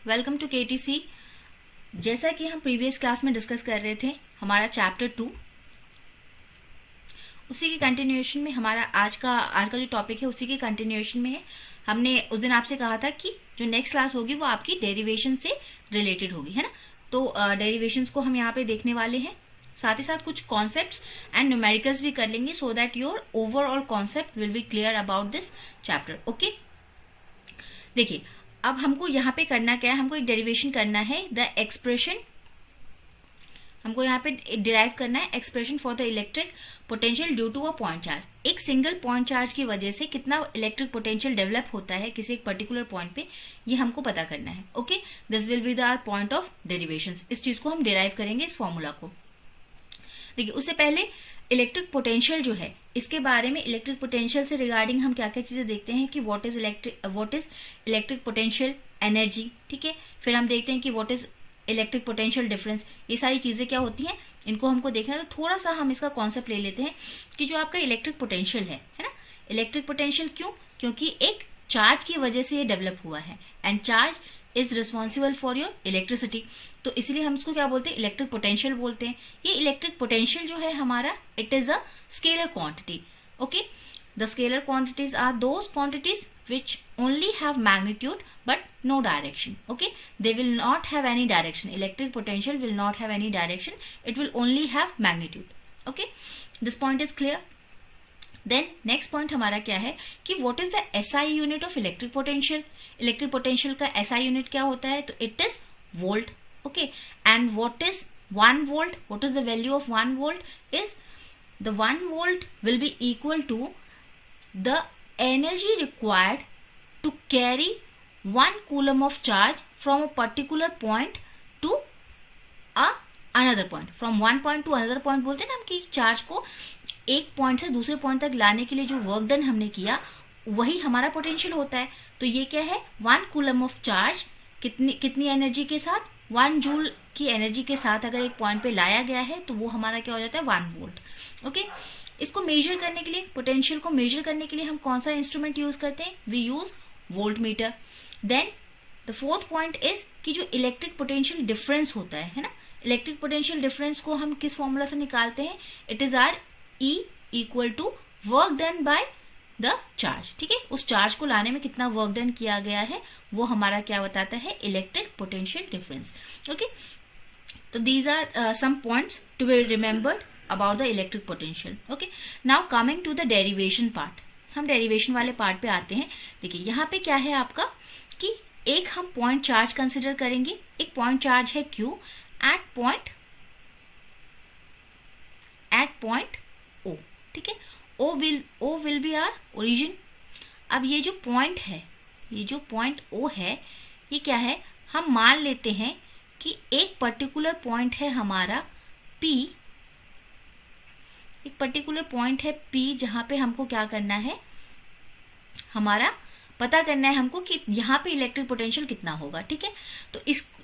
Welcome to KTC। जैसा कि हम प्रीवियस क्लास में डिस्कस कर रहे थे हमारा चैप्टर 2, उसी के कंटिन्यूएशन में हमारा आज का जो टॉपिक है उसी के कंटिन्यूएशन में है। हमने उस दिन आपसे कहा था कि जो नेक्स्ट क्लास होगी वो आपकी डेरिवेशन से रिलेटेड होगी, है ना। तो डेरिवेशंस को हम यहाँ पे देखने वाले हैं, साथ ही साथ कुछ कॉन्सेप्ट्स एंड न्यूमेरिकल्स भी कर लेंगे, so that your overall concept will be clear about this chapter. Okay, देखिए अब हमको यहाँ पे करना क्या है, हमको एक डेरिवेशन करना है द एक्सप्रेशन, हमको यहाँ पे डिराइव करना है expression for the electric potential due to a point charge. एक सिंगल पॉइंट चार्ज की वजह से कितना इलेक्ट्रिक पोटेंशियल डेवलप होता है किसी एक पर्टिकुलर पॉइंट पे, ये हमको पता करना है। Okay, this will be the our point of derivation. इस चीज को हम डिराइव करेंगे, इस फॉर्मूला को। देखिए उससे पहले इलेक्ट्रिक पोटेंशियल जो है, इसके बारे में इलेक्ट्रिक पोटेंशियल से रिगार्डिंग हम क्या क्या चीजें देखते हैं कि what is electric potential energy, ठीक है। फिर हम देखते हैं कि what is electric potential difference. ये सारी चीजें क्या होती हैं, इनको हमको देखना है। तो थोड़ा सा हम इसका कॉन्सेप्ट ले लेते हैं कि जो आपका इलेक्ट्रिक पोटेंशियल है ना, इलेक्ट्रिक पोटेंशियल क्यों, क्योंकि एक चार्ज की वजह से ये डेवलप हुआ है and charge is responsible for your electricity. तो इसलिए हम इसको क्या बोलते हैं, इलेक्ट्रिक पोटेंशियल बोलते हैं। ये इलेक्ट्रिक पोटेंशियल जो है हमारा, it is a scalar quantity. Okay, the scalar quantities are those quantities which only have magnitude but no direction. Okay, they will not have any direction. Electric potential will not have any direction, it will only have magnitude. Okay, this point is clear. Then next point हमारा क्या है कि what is the SI unit of electric potential. Electric potential का SI unit क्या होता है, तो it is volt. Okay, and what is 1 volt, what is the value of 1 volt is the 1 volt will be equal to the energy required to carry 1 coulomb of charge from a particular point to another point. From one point to another point बोलते हैं ना हम कि charge को एक point से दूसरे point तक लाने के लिए जो वर्क डन हमने किया वही हमारा पोटेंशियल होता है। तो ये क्या है, 1 कूलम ऑफ चार्ज कितनी एनर्जी के साथ, 1 जूल की एनर्जी के साथ अगर एक पॉइंट पे लाया गया है तो वो हमारा क्या हो जाता है, 1 वोल्ट। ओके, इसको मेजर करने के लिए, पोटेंशियल को मेजर करने के लिए हम कौन सा इंस्ट्रूमेंट यूज करते हैं, we use volt meter. Then the fourth point is कि जो इलेक्ट्रिक पोटेंशियल डिफरेंस होता है ना, इलेक्ट्रिक पोटेंशियल डिफरेंस को हम किस फॉर्मूला से निकालते हैं, it is R E equal to work done by the charge. ठीक है, उस चार्ज को लाने में कितना वर्क डन किया गया है वो हमारा क्या बताता है, इलेक्ट्रिक पोटेंशियल डिफरेंस। ओके, तो these are some points to be remembered about the electric potential. Okay, now coming to the derivation part. हम डेरिवेशन वाले पार्ट पे आते हैं। देखिए यहाँ पे क्या है आपका कि एक हम पॉइंट चार्ज कंसिडर करेंगे। एक पॉइंट चार्ज है Q एट पॉइंट O, ठीक है। O will be our origin। अब ये जो पॉइंट है, ये जो पॉइंट O है, ये क्या है, हम मान लेते हैं कि एक पर्टिकुलर पॉइंट है हमारा P, एक पर्टिकुलर पॉइंट है P जहां पे हमको क्या करना है, हमारा पता करना है हमको कि यहाँ पे इलेक्ट्रिक पोटेंशियल कितना होगा। ठीक है, तो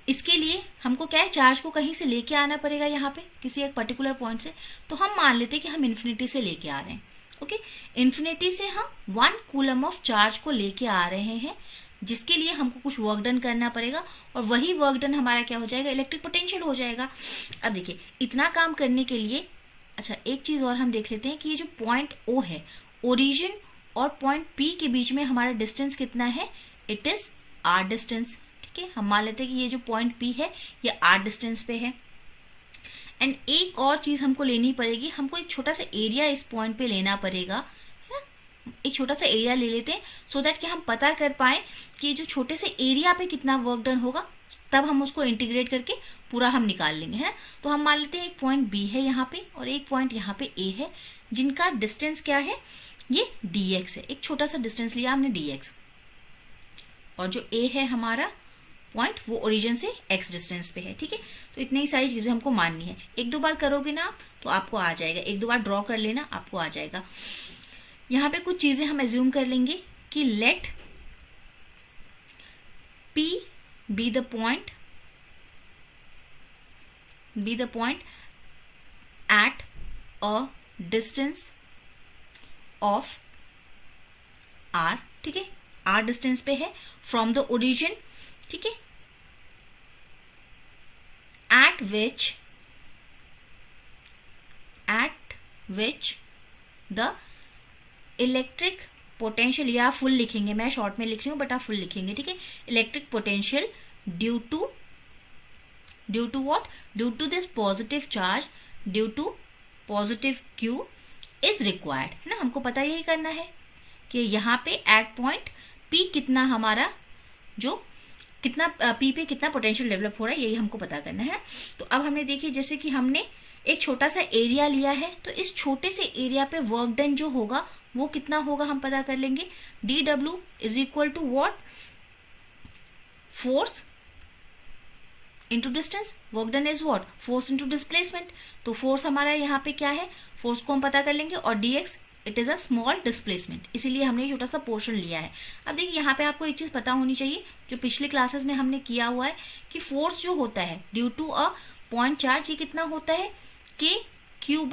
इसके लिए हमको क्या है, चार्ज को कहीं से लेके आना पड़ेगा यहाँ पे किसी एक पर्टिकुलर पॉइंट से। तो हम मान लेते हैं कि हम इन्फिनिटी से लेके आ रहे हैं। ओके, इन्फिनिटी से हम 1 कूलम ऑफ चार्ज को लेके आ रहे हैं, जिसके लिए हमको कुछ वर्क डन करना पड़ेगा और वही वर्क डन हमारा क्या हो जाएगा, इलेक्ट्रिक पोटेंशियल हो जाएगा। अब देखिए इतना काम करने के लिए, अच्छा एक चीज और हम देख लेते हैं कि ये जो पॉइंट O है, ओरिजिन और पॉइंट P के बीच में हमारा डिस्टेंस कितना है, इट इज R डिस्टेंस। ठीक है, हम मान लेते हैं कि ये जो पॉइंट P है ये R डिस्टेंस पे है। एंड एक और चीज हमको लेनी पड़ेगी, हमको एक छोटा सा एरिया इस पॉइंट पे लेना पड़ेगा, है ना। एक छोटा सा एरिया ले लेते हैं सो दैट कि हम पता कर पाए कि जो छोटे से एरिया पे कितना वर्क डन होगा, तब हम उसको इंटीग्रेट करके पूरा हम निकाल लेंगे, है। तो हम मान लेते हैं एक पॉइंट B है यहाँ पे और एक पॉइंट यहाँ पे A है, जिनका डिस्टेंस क्या है, ये dx है। एक छोटा सा डिस्टेंस लिया हमने dx, और जो A है हमारा पॉइंट वो ओरिजिन से x डिस्टेंस पे है। ठीक है, तो इतनी ही सारी चीजें हमको माननी है। एक दो बार करोगे ना आप तो आपको आ जाएगा, एक दो बार ड्रॉ कर लेना आपको आ जाएगा। यहाँ पे कुछ चीजें हम एज्यूम कर लेंगे कि late P be the point at a distance of R। ठीक है, R डिस्टेंस पे है फ्रॉम द ओरिजिन। ठीक है, at which the electric potential, या फुल लिखेंगे, मैं शॉर्ट में लिख रही हूं बट आप फुल लिखेंगे, ठीक है। Electric potential due to what, due to this positive charge, due to positive Q is required, है ना। हमको पता यही करना है कि यहाँ पे एट पॉइंट पी कितना हमारा, जो कितना पी पे कितना पोटेंशियल डेवलप हो रहा है, यही हमको पता करना है। तो अब हमने देखिए जैसे कि हमने एक छोटा सा एरिया लिया है, तो इस छोटे से एरिया पे वर्क डन जो होगा वो कितना होगा हम पता कर लेंगे। D W is equal to what, force into distance, work done is what, force into displacement. तो फोर्स हमारा यहाँ पे क्या है, फोर्स को हम पता कर लेंगे, और dx it is a small displacement, इसीलिए हमने छोटा सा पोर्शन लिया है। अब देखिए यहाँ पे आपको एक चीज पता होनी चाहिए, जो पिछले क्लासेस में हमने किया हुआ है, कि फोर्स जो होता है due to a point charge, ये कितना होता है, के क्यू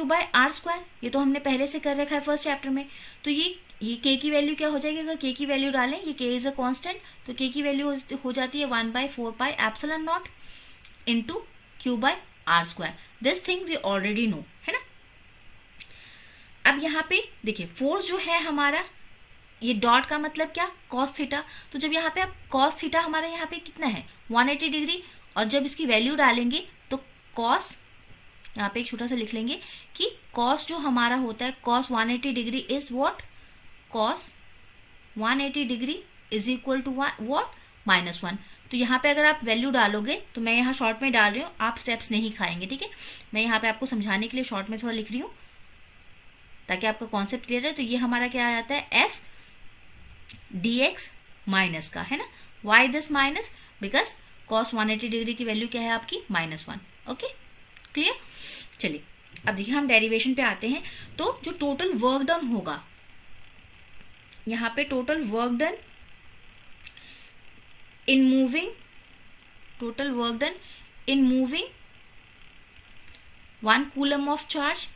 बाय आर स्क्वायर। ये तो हमने पहले से कर रखा है फर्स्ट चैप्टर में। तो ये के की वैल्यू क्या हो जाएगी, अगर के की वैल्यू डालें, ये के इज अ कांस्टेंट, तो के की वैल्यू हो जाती है 1/4 pi epsilon naught into Q by R square. This thing we already know, है ना। अब यहाँ पे देखिए फोर्स जो है हमारा, ये डॉट का मतलब क्या, कॉस थीटा। तो जब यहाँ पे आप कॉस थीटा हमारा यहाँ पे कितना है 180 डिग्री, और जब इसकी वैल्यू डालेंगे तो कॉस, यहाँ पे एक छोटा सा लिख लेंगे कि कॉस जो हमारा होता है, cos 180 degree is what, cos 180 degree is equal to what, -1। तो यहाँ पे अगर आप वैल्यू डालोगे, तो मैं यहाँ शॉर्ट में डाल रही हूँ, आप स्टेप्स नहीं खाएंगे, ठीक है। मैं यहाँ पे आपको समझाने के लिए शॉर्ट में थोड़ा लिख रही हूँ ताकि आपका कॉन्सेप्ट क्लियर है। तो ये हमारा क्या आ जाता है, एफ dx माइनस का, है ना। Why this minus, because cos 180 degree की वैल्यू क्या है आपकी, -1। Okay, clear. चलिए अब देखिए हम डेरिवेशन पे आते हैं। तो जो टोटल वर्क डन होगा यहाँ पे, total work done in moving, total work done in moving 1 coulomb of charge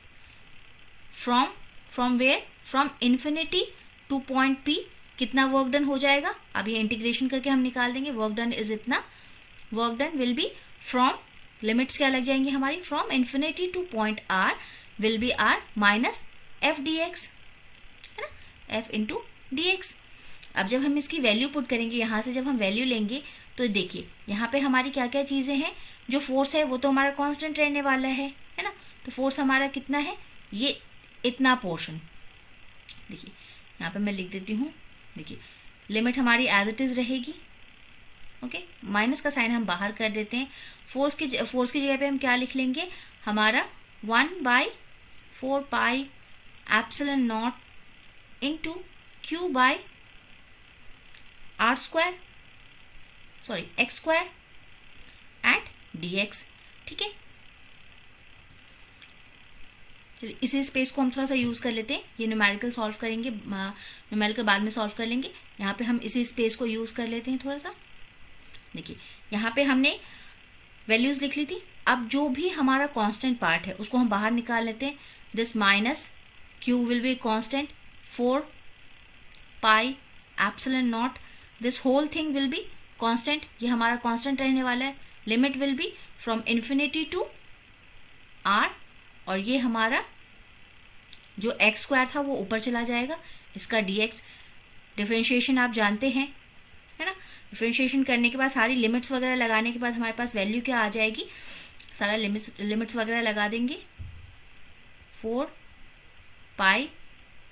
from where, from infinity to point P, कितना वर्क डन हो जाएगा। अब ये इंटीग्रेशन करके हम निकाल देंगे, वर्क डन इज इतना, work done will be from, limits क्या लग जाएंगी हमारी, from infinity to point R will be R minus F D X, है ना, एफ इंटू डी एक्स। अब जब हम इसकी वैल्यू पुट करेंगे, यहाँ से जब हम वैल्यू लेंगे, तो देखिए यहाँ पे हमारी क्या क्या चीजें हैं, जो फोर्स है वो तो हमारा कांस्टेंट रहने वाला है ना। तो फोर्स हमारा कितना है, ये इतना पोर्शन, देखिए यहाँ पे मैं लिख देती हूँ, देखिए लिमिट हमारी एज इट इज रहेगी, ओके। माइनस का साइन हम बाहर कर देते हैं। फोर्स की जगह पे हम क्या लिख लेंगे, हमारा 1/4 pi epsilon naught into Q by R square, sorry X square at dx, ठीक है। चलिए इसी स्पेस को हम थोड़ा सा यूज कर लेते हैं, ये न्यूमेरिकल सॉल्व करेंगे, न्यूमेरिकल बाद में सॉल्व कर लेंगे। यहाँ पे हम इसी स्पेस को यूज कर लेते हैं थोड़ा सा। देखिए यहाँ पे हमने वैल्यूज लिख ली थी, अब जो भी हमारा कांस्टेंट पार्ट है उसको हम बाहर निकाल लेते हैं। This minus Q will be constant 4 pi epsilon naught, this whole thing will be constant, ये हमारा कांस्टेंट रहने वाला है। Limit will be from infinity to R, और ये हमारा जो एक्स स्क्वायर था वो ऊपर चला जाएगा, इसका dx। डिफरेंशिएशन आप जानते हैं, है ना। डिफरेंशिएशन करने के बाद सारी लिमिट्स वगैरह लगाने के बाद हमारे पास वैल्यू क्या आ जाएगी, सारा लिमिट्स वगैरह लगा देंगे। 4 पाई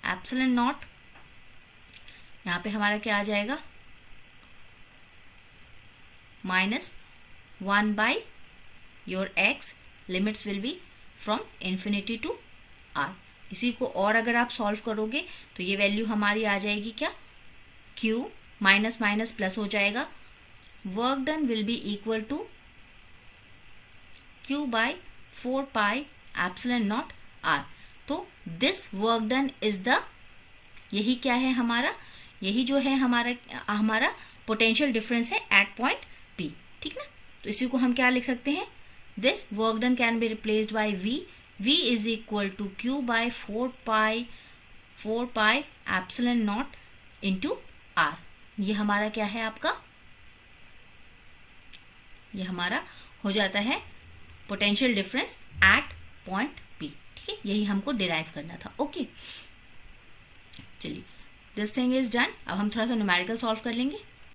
एप्सिलॉन नॉट, यहाँ पे हमारा क्या आ जाएगा, -1 by your x, limits will be from infinity to R। इसी को और अगर आप सॉल्व करोगे तो ये वैल्यू हमारी आ जाएगी क्या, Q माइनस माइनस प्लस हो जाएगा, work done will be equal to Q by 4 pi epsilon naught R। तो this work done is the, यही क्या है हमारा, यही जो है हमारा पोटेंशियल डिफरेंस है एट पॉइंट P, ठीक ना। तो इसी को हम क्या लिख सकते हैं, this work done can be replaced by v is equal to q by 4 pi epsilon naught into r। ये हमारा क्या है आपका ये हमारा हो जाता है potential difference at point P. ठीक है, यही हमको डिराइव करना था। ओके, चलिए दिस थिंग इज डन। अब हम थोड़ा सा न्यूमेरिकल सॉल्व कर लेंगे।